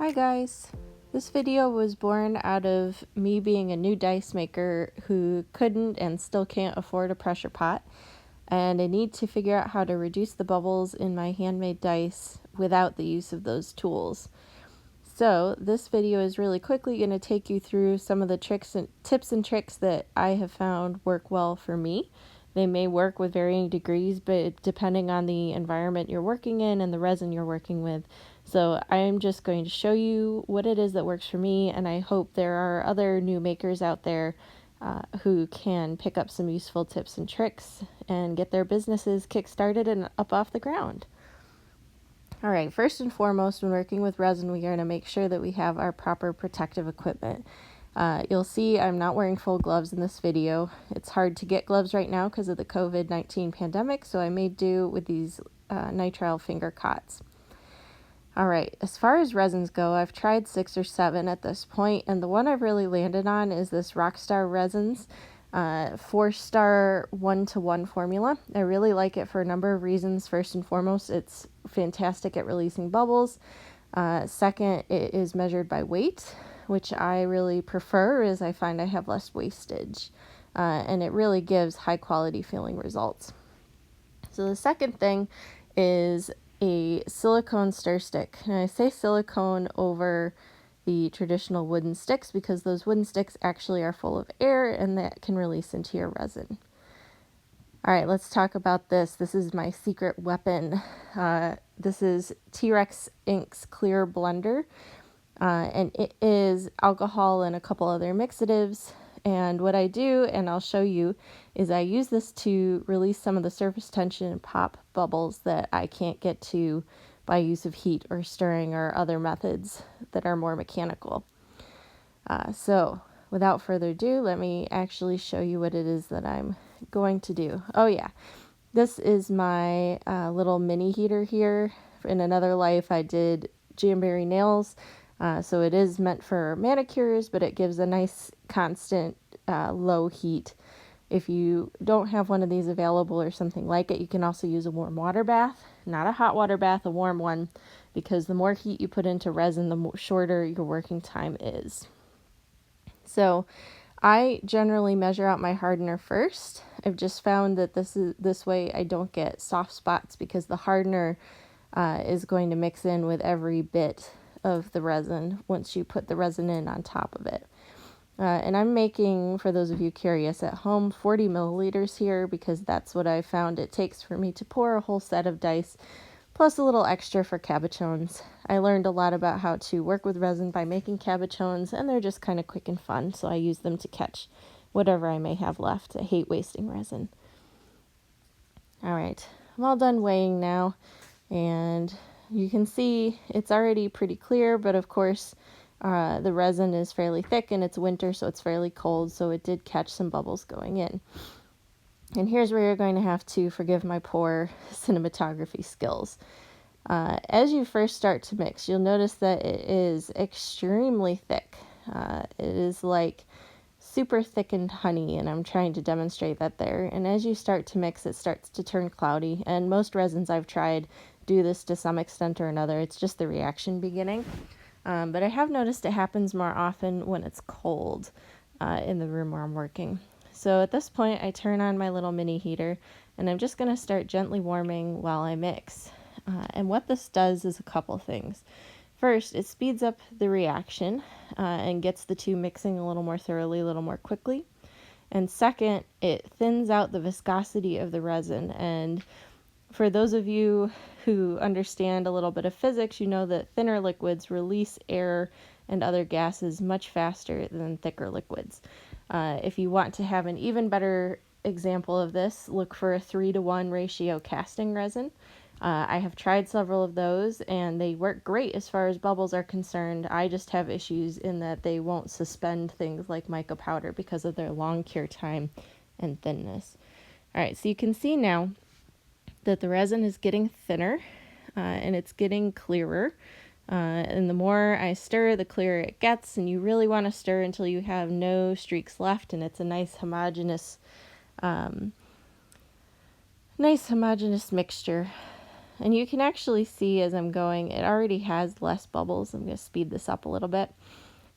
Hi guys! This video was born out of me being a new dice maker who couldn't and still can't afford a pressure pot, and I need to figure out how to reduce the bubbles in my handmade dice without the use of those tools. So this video is really quickly going to take you through some of the tips and tricks that I have found work well for me. They may work with varying degrees, but depending on the environment you're working in and the resin you're working with. So I'm just going to show you what it is that works for me, and I hope there are other new makers out there who can pick up some useful tips and tricks and get their businesses kick-started and up off the ground. Alright, first and foremost, when working with resin, we are going to make sure that we have our proper protective equipment. You'll see I'm not wearing full gloves in this video. It's hard to get gloves right now because of the COVID-19 pandemic, so I made do with these nitrile finger cots. Alright, as far as resins go, I've tried 6 or 7 at this point, and the one I've really landed on is this Rockstar Resins 4-star 1-to-1 formula. I really like it for a number of reasons. First and foremost, it's fantastic at releasing bubbles. Second, it is measured by weight, which I really prefer as I find I have less wastage. And it really gives high quality feeling results. So the second thing is a silicone stir stick. And I say silicone over the traditional wooden sticks because those wooden sticks actually are full of air and that can release into your resin. Alright, let's talk about this. This is my secret weapon. This is TRex Inc.'s Clear Blender, and it is alcohol and a couple other mixatives. And what I do, and I'll show you, is I use this to release some of the surface tension and pop bubbles that I can't get to by use of heat or stirring or other methods that are more mechanical. So without further ado, let me actually show you what it is that I'm going to do. Oh yeah, this is my little mini heater here. In another life I did Jamberry nails, so it is meant for manicures, but it gives a nice constant low heat. If you don't have one of these available or something like it, you can also use a warm water bath. Not a hot water bath, a warm one, because the more heat you put into resin, the shorter your working time is. So I generally measure out my hardener first. I've just found that this way I don't get soft spots because the hardener is going to mix in with every bit of the resin once you put the resin in on top of it. And I'm making, for those of you curious at home, 40 milliliters here because that's what I found it takes for me to pour a whole set of dice, plus a little extra for cabochones. I learned a lot about how to work with resin by making cabochones, and they're just kind of quick and fun, so I use them to catch whatever I may have left. I hate wasting resin. Alright, I'm all done weighing now, and you can see it's already pretty clear, but of course the resin is fairly thick and it's winter, so it's fairly cold, so it did catch some bubbles going in. And here's where you're going to have to forgive my poor cinematography skills. As you first start to mix, you'll notice that it is extremely thick. It is like super thickened honey, and I'm trying to demonstrate that there. And as you start to mix, it starts to turn cloudy, and most resins I've tried do this to some extent or another. It's just the reaction beginning. But I have noticed it happens more often when it's cold in the room where I'm working. So at this point, I turn on my little mini heater, and I'm just going to start gently warming while I mix. And what this does is a couple things. First, it speeds up the reaction and gets the two mixing a little more thoroughly, a little more quickly. And second, it thins out the viscosity of the resin. And for those of you who understand a little bit of physics, you know that thinner liquids release air and other gases much faster than thicker liquids. If you want to have an even better example of this, look for a 3-to-1 ratio casting resin. I have tried several of those, and they work great as far as bubbles are concerned. I just have issues in that they won't suspend things like mica powder because of their long cure time and thinness. Alright, so you can see now that the resin is getting thinner and it's getting clearer. And the more I stir, the clearer it gets, and you really want to stir until you have no streaks left and it's a nice homogeneous mixture. And you can actually see as I'm going, it already has less bubbles. I'm going to speed this up a little bit.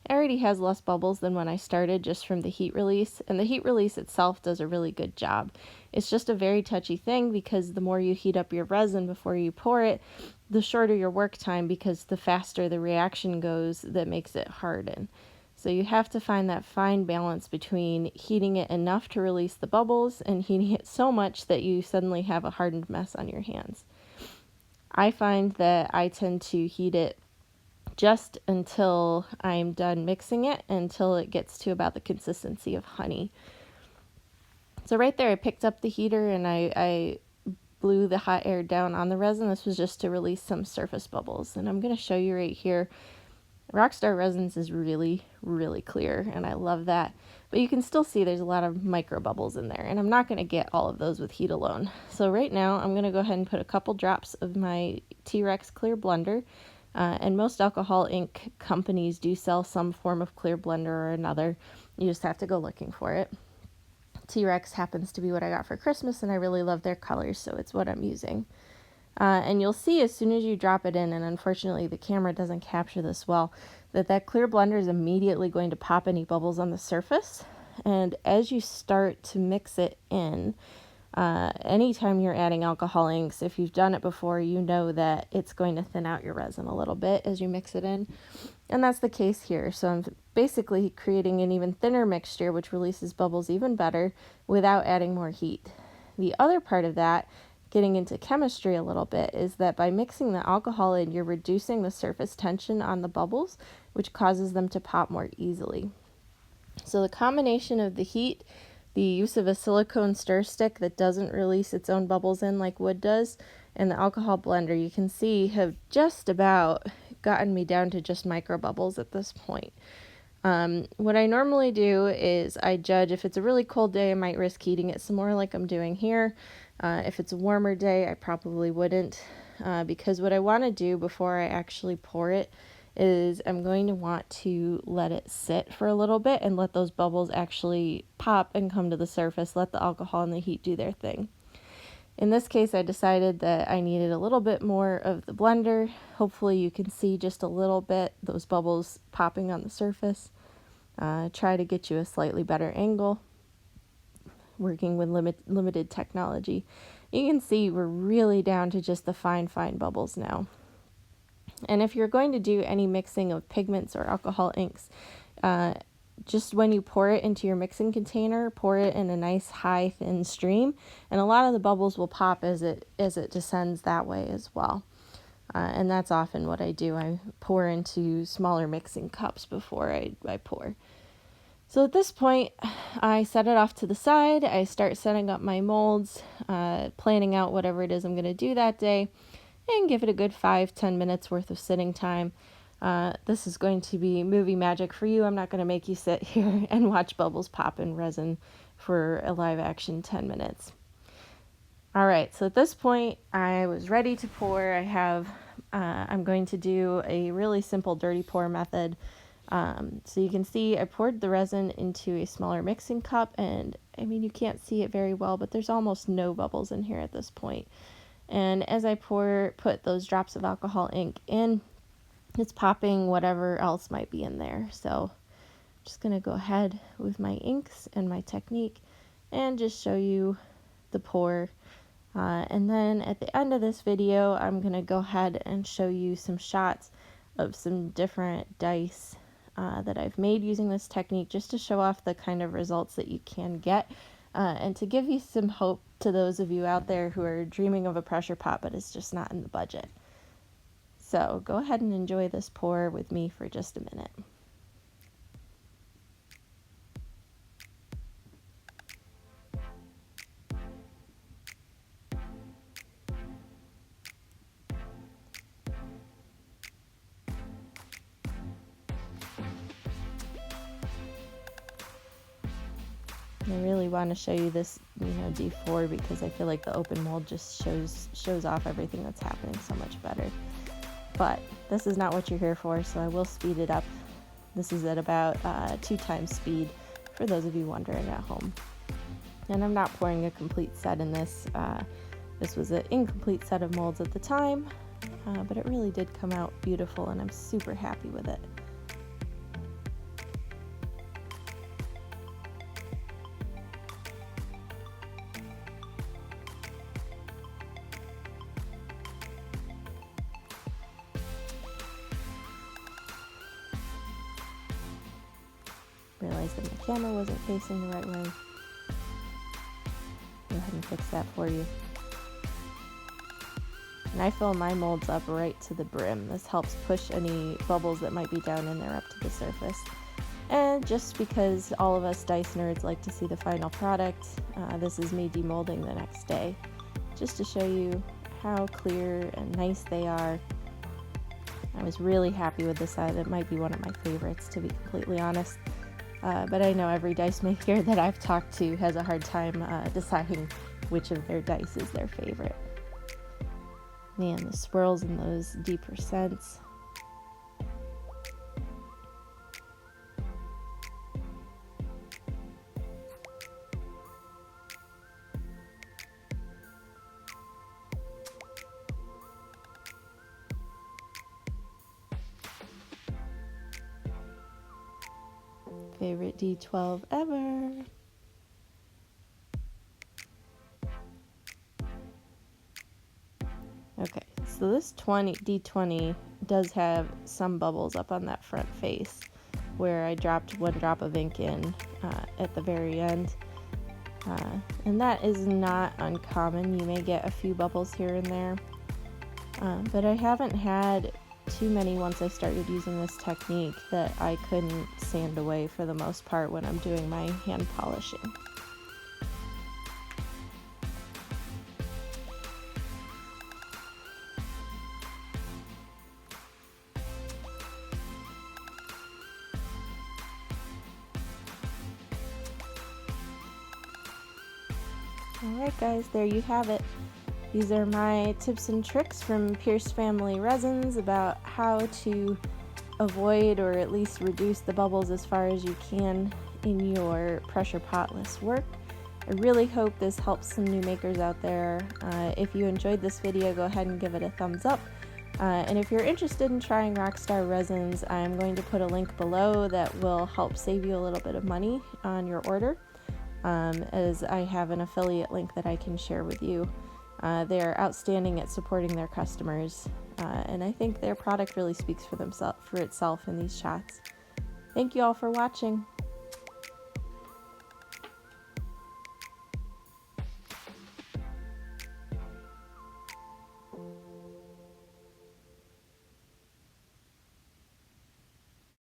It already has less bubbles than when I started, just from the heat release, and the heat release itself does a really good job. It's just a very touchy thing because the more you heat up your resin before you pour it, the shorter your work time, because the faster the reaction goes that makes it harden. So you have to find that fine balance between heating it enough to release the bubbles and heating it so much that you suddenly have a hardened mess on your hands. I find that I tend to heat it just until I'm done mixing it, until it gets to about the consistency of honey. So right there I picked up the heater and I blew the hot air down on the resin. This was just to release some surface bubbles, and I'm going to show you right here. Rockstar resins is really, really clear, and I love that. But you can still see there's a lot of micro bubbles in there, and I'm not going to get all of those with heat alone. So right now I'm going to go ahead and put a couple drops of my TRex clear blender. And most alcohol ink companies do sell some form of clear blender or another. You just have to go looking for it. TRex happens to be what I got for Christmas, and I really love their colors, so it's what I'm using. And you'll see as soon as you drop it in, and unfortunately the camera doesn't capture this well, that clear blender is immediately going to pop any bubbles on the surface. And as you start to mix it in, anytime you're adding alcohol inks, if you've done it before, you know that it's going to thin out your resin a little bit as you mix it in. And that's the case here. So I'm basically creating an even thinner mixture, which releases bubbles even better without adding more heat. The other part of that, getting into chemistry a little bit, is that by mixing the alcohol in, you're reducing the surface tension on the bubbles, which causes them to pop more easily. So the combination of the heat, the use of a silicone stir stick that doesn't release its own bubbles in like wood does, and the alcohol blender, you can see, have just about gotten me down to just micro bubbles at this point. What I normally do is I judge. If it's a really cold day, I might risk heating it some more like I'm doing here. If it's a warmer day, I probably wouldn't, because what I want to do before I actually pour it is I'm going to want to let it sit for a little bit and let those bubbles actually pop and come to the surface, let the alcohol and the heat do their thing. In this case, I decided that I needed a little bit more of the blender. Hopefully you can see just a little bit, those bubbles popping on the surface. Try to get you a slightly better angle, working with limited technology. You can see we're really down to just the fine bubbles now. And if you're going to do any mixing of pigments or alcohol inks, just when you pour it into your mixing container, pour it in a nice high thin stream, and a lot of the bubbles will pop as it descends that way as well. And that's often what I do. I pour into smaller mixing cups before I pour. So at this point, I set it off to the side. I start setting up my molds, planning out whatever it is I'm going to do that day, and give it a good 5-10 minutes worth of sitting time. This is going to be movie magic for you. I'm not going to make you sit here and watch bubbles pop in resin for a live action 10 minutes. All right, so at this point, I was ready to pour. I'm going to do a really simple dirty pour method. So you can see I poured the resin into a smaller mixing cup, and I mean, you can't see it very well, but there's almost no bubbles in here at this point. And as I put those drops of alcohol ink in, it's popping whatever else might be in there. So I'm just going to go ahead with my inks and my technique and just show you the pour. And then at the end of this video, I'm going to go ahead and show you some shots of some different dice that I've made using this technique, just to show off the kind of results that you can get, and to give you some hope to those of you out there who are dreaming of a pressure pot, but it's just not in the budget. So go ahead and enjoy this pour with me for just a minute. I really want to show you this, D4, because I feel like the open mold just shows off everything that's happening so much better. But this is not what you're here for, so I will speed it up. This is at about 2 times speed for those of you wondering at home. And I'm not pouring a complete set in this. This was an incomplete set of molds at the time, but it really did come out beautiful and I'm super happy with it. Realized that my camera wasn't facing the right way. Go ahead and fix that for you. And I fill my molds up right to the brim. This helps push any bubbles that might be down in there up to the surface. And just because all of us dice nerds like to see the final product, this is me demolding the next day, just to show you how clear and nice they are. I was really happy with this side. It might be one of my favorites, to be completely honest. But I know every dice maker that I've talked to has a hard time deciding which of their dice is their favorite. Man, the swirls in those deeper scents. Favorite D12 ever. Okay, so this D20 does have some bubbles up on that front face where I dropped one drop of ink in at the very end. And that is not uncommon. You may get a few bubbles here and there. But I haven't had too many once I started using this technique that I couldn't sand away for the most part when I'm doing my hand polishing. Alright guys, there you have it. These are my tips and tricks from Pierce Family Resins about how to avoid or at least reduce the bubbles as far as you can in your pressure potless work. I really hope this helps some new makers out there. If you enjoyed this video, go ahead and give it a thumbs up. And if you're interested in trying Rockstar resins, I'm going to put a link below that will help save you a little bit of money on your order, as I have an affiliate link that I can share with you. They're outstanding at supporting their customers, and I think their product really speaks for itself in these shots. Thank you all for watching.